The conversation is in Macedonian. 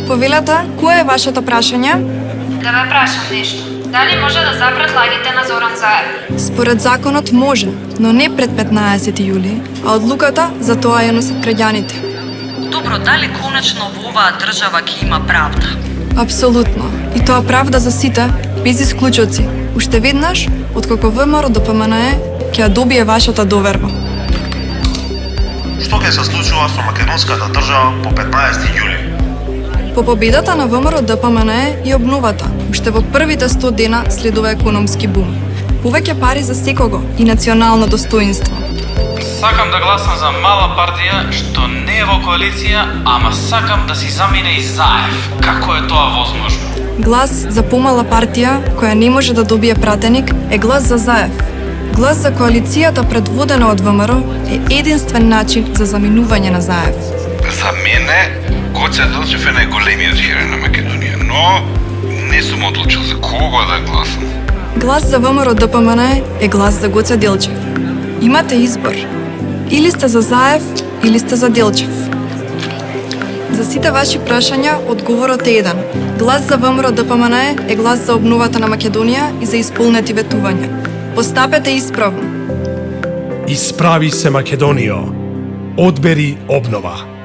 Повелата, кое е вашето прашање? Да ве прашам нешто. Дали може да запрат лагите на Зоран Заев? Според законот може, но не пред 15 јули, а одлуката за тоа ја носат граѓаните. Добро, дали конечно во оваа држава ќе има правда? Апсолутно. И тоа правда за сите, без исклучоци. Уште веднаш, откако ВМРО ДПМНЕ ќе ја добие вашата доверба. Што ќе се случува со македонската држава по 15 јули? По победата на ВМРО ДПМНЕ и обновата, уште во првите 100 дена следува економски бум. Повеќе пари за секого и национално достоинство. Сакам да гласам за мала партија што не е во коалиција, ама сакам да си замине и Заев. Како е тоа возможно? Глас за помала партија, која не може да добие пратеник, е глас за Заев. Глас за коалицијата предводена од ВМРО е единствен начин за заминување на Заев. За мене, Гоце Делчев е најголемиот херој на Македонија, но не сум одлучил за кого да гласам. Глас за ВМРО ДПМНЕ е глас за Гоце Делчев. Имате избор. Или сте за Заев, или сте за Делчев. За сите ваши прашања, одговорот е еден. Глас за ВМРО ДПМНЕ е глас за обновата на Македонија и за исполнети ветувања. Постапете исправно. Исправи се Македонијо. Одбери обнова.